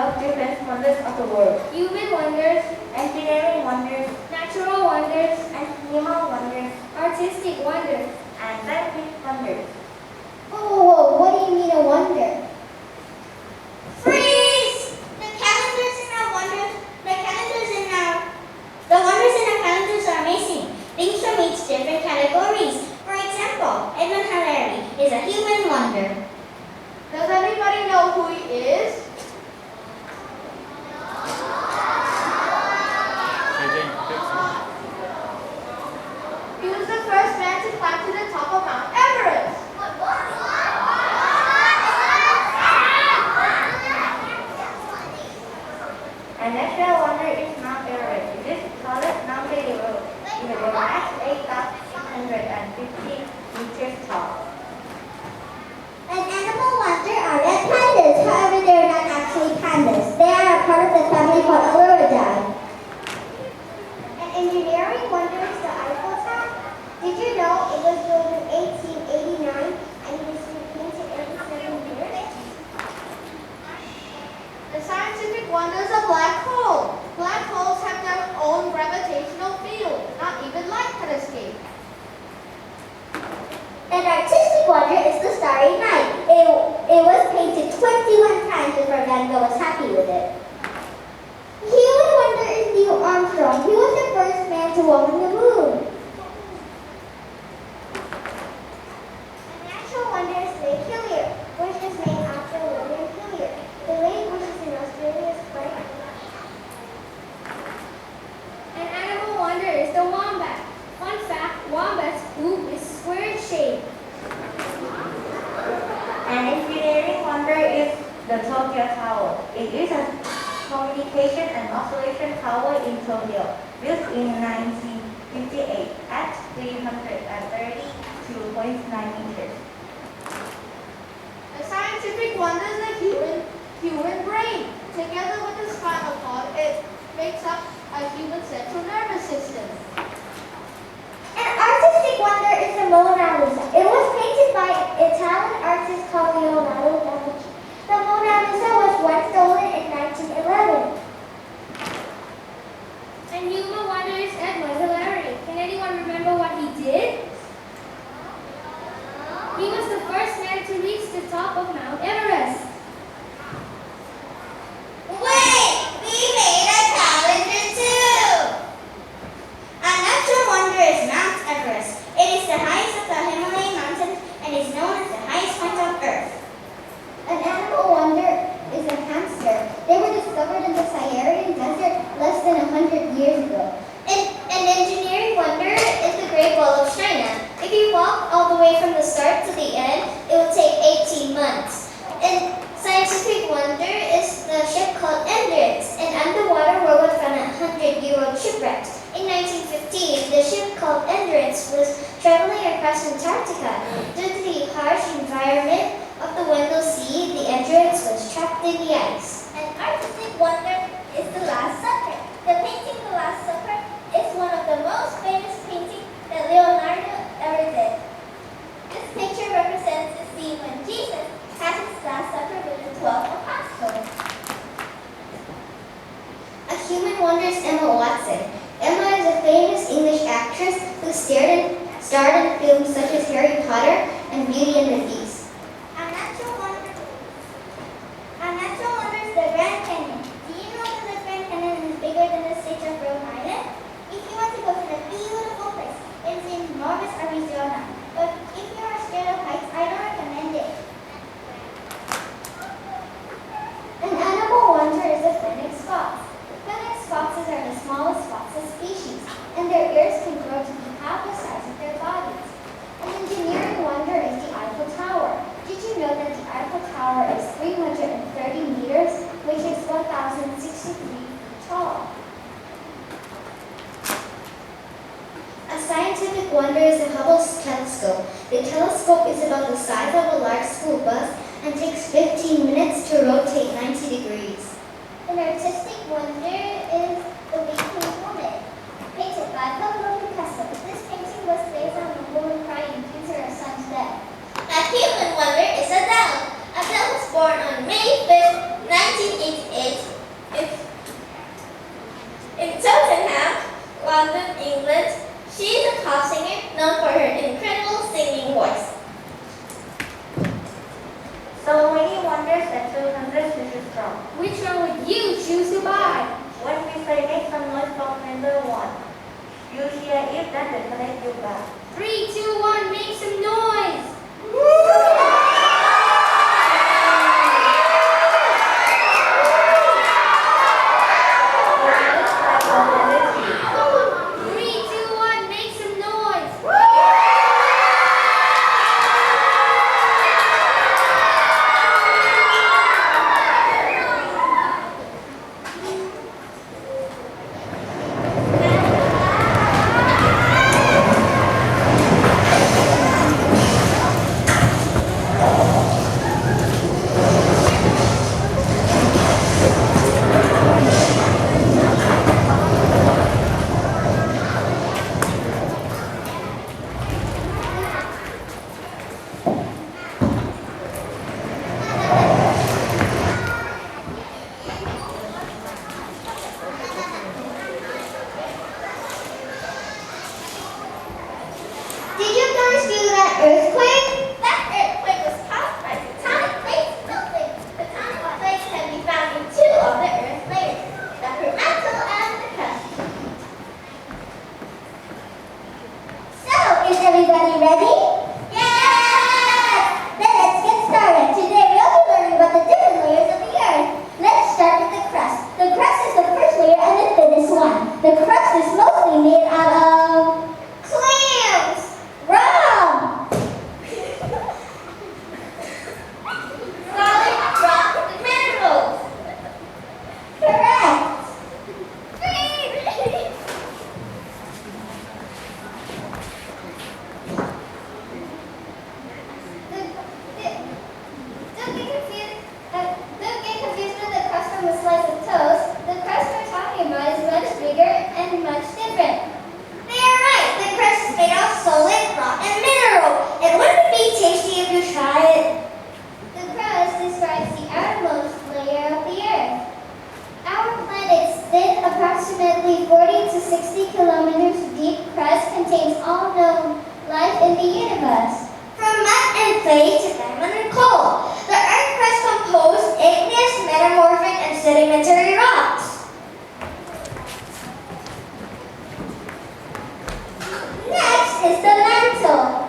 12 different wonders of the world. Human wonders, Engineering wonders, natural wonders, animal wonders, artistic wonders. and scientific wonders. Whoa, what do you mean a wonder? Freeze! The calendars in our wonders, the wonders in our calendars are amazing. Things from each different categories. For example, Edmund Hillary is a human wonder. Does anybody know who he is? He was the first man to climb to the top of Mount Everest. A natural wonder is Mount Everest. It is the tallest mountain in the world. It is max 8,650 meters tall. An animal wonder are red pandas. However, they are not actually pandas. They are a part of the family called Aluridae. An engineering wonder is the Eiffel Tower. Did you know it was built in 1889 and it was repainted every 7 years? The scientific wonders of black holes. Black holes have their own gravitational field. Not even light can escape. An artistic wonder is the Starry Night. It was painted 21 times before Van Gogh was happy with it. Human wonder is Neil Armstrong. He was the first man to walk on the moon. A natural wonder is Lake Hillier, which is named after William Hillier. The lake, which is in Australia, is quite An animal wonder is the wombat. Fun fact, wombat's poop is square shaped. An engineering wonder is the Tokyo Tower. It is a communication and observation tower in Tokyo, built in 1958 at 332.9 meters. The scientific wonder is the human brain. Together with the spinal cord, it makes up a human central nervous system. An artistic wonder is the Mona Lisa. It was painted by Italian artist called Leonardo da Vinci. The Mona Lisa was once stolen in 1911. And human wonder is Edmund Hillary. Can anyone remember what he did? He was the first man to reach the top of Mount Everest. Wait! We made a calendar too! A natural wonder is Mount Everest. It is the highest of the Himalayan mountains and is known as the highest point on Earth. An animal wonder is a hamster. They were discovered in the Saharan desert less than 100 years ago. An engineering wonder is the Great Wall of China. If you walk all the way from the start to the end, it will take 18 months. And scientific wonder is the ship called Endurance, an underwater robot found at 100-year-old shipwrecks. In 1915, the ship called Endurance was traveling across Antarctica. Due to the harsh environment of the Wendell Sea, the Endurance was trapped in the ice. An artistic wonder is the Last Supper. The painting The Last Supper is one of the most famous paintings that Leonardo ever did. This picture represents the scene when Jesus had his Last Supper with the 12 apostles. A human wonder is Emma Watson. Emma is a famous English actress who starred in films such as Harry Potter and Beauty and the Beast. A natural wonder is the Grand Canyon. Do you know that the Grand Canyon is bigger than the state of Rhode Island? If you want to go to the beautiful place, it's in Norris, Arizona. But if you are scared of heights, I don't recommend it. An animal wonder is the phoenix fox. Phoenix foxes are the smallest foxes species, and their ears can grow to be half the size of their bodies. An engineering wonder is the Eiffel Tower. Did you know that the Eiffel Tower is 330 meters, which is 1,063 feet tall? A scientific wonder is the Hubble telescope. The telescope is about the size of a large school bus and takes 15 minutes to rotate 90 degrees. An artistic wonder is the Weeping Woman, painted by Pablo Picasso. This painting was based on a woman crying due to her son's death. A human wonder is Adele. Adele was born on May 5th, 1988 choose to buy? When we say make some noise from number 1, you hear if that the connect you back. 3, 2, 1, make some noise. Three, two, one, make some noise. Did you guys feel that earthquake? That earthquake was caused by tectonic plates melting. The tectonic plates can be found in two of the Earth layers, the mantle and the crust. So, is everybody ready? Yes! Then let's get started. Today we'll be learning about the different layers of the Earth. Let's start with the crust. The crust is the first layer and the thinnest one. The crust is mostly made out of clams. Wrong! Solid rock minerals. Correct. Don't get confused with the crust from a slice of toast. The crust we're talking about is much bigger and much different. They are right. The crust is made of solid rock and mineral. And wouldn't it be tasty if you try it? The crust describes the outermost layer of the Earth. Our planet's thin, approximately 40 to 60 kilometers deep crust contains all known life in the universe. From mud and clay to diamond and coal, the Earth crust composed igneous, metamorphic, and sedimentary rocks. Next is the mantle.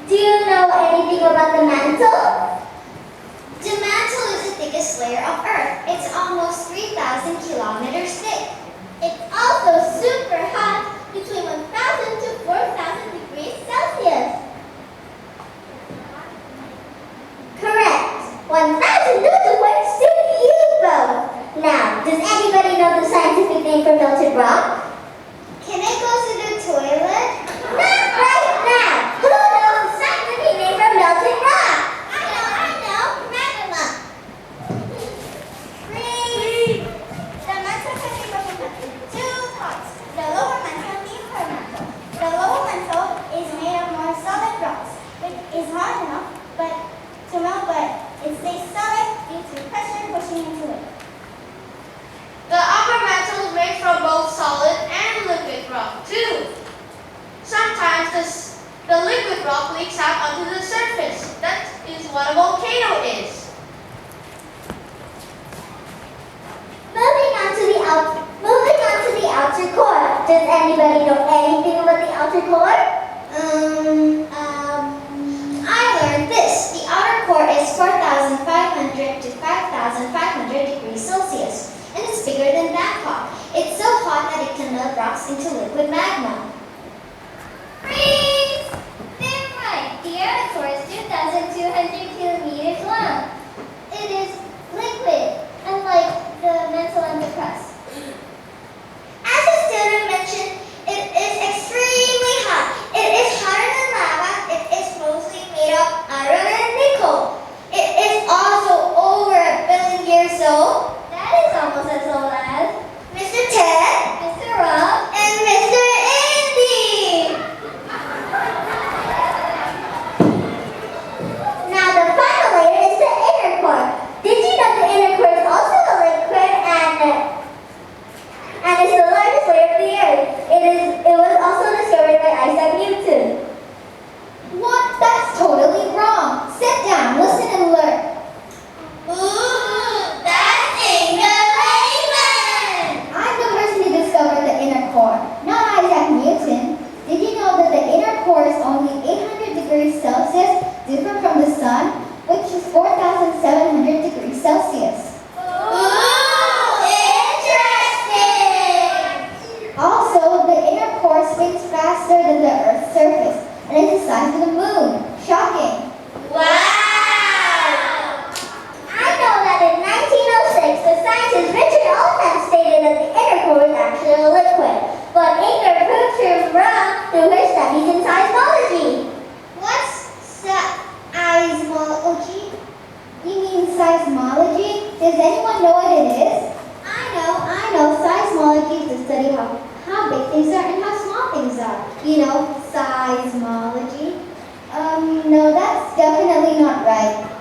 Do you know anything about the mantle? The mantle is the thickest layer of Earth. It's almost 3,000 kilometers thick. It's also super hot, between 1,000 to 4,000 degrees Celsius. Correct. 1,000 newton points to you both. Now, does anybody know the scientific name for melted rock? Can I go to the toilet? Not right now. Who knows the scientific name for melted rock? I know. Magma. Freeze. The mantle can be broken into two parts. The lower mantle and the upper mantle. The lower mantle is made of more solid rocks, which is hard enough to melt, but it stays solid due to pressure pushing into it. The upper mantle is made from both solid and liquid rock too. Sometimes the liquid rock leaks out onto the surface. That is what a volcano is. Moving on to the outer core. Does anybody know anything about the outer core? I learned this. The outer core is 4,500 to 5,500 degrees Celsius, and it's bigger than Bangkok. It's so hot that it can melt rocks into liquid magma. Freeze! They're right. The outer core is 2,200 kilometers long. It is liquid, unlike the mantle and the crust. As a student mentioned, it is extremely hot. It is hotter than lava. It is mostly made of iron and nickel. It is also over 1 billion years old. That is almost as old as Mr. Ted, Mr. Rob, and Mr. Andy. Now the final layer is the what it is? I know. Seismology is the study of how big things are and how small things are. You know, seismology. No, that's definitely not right.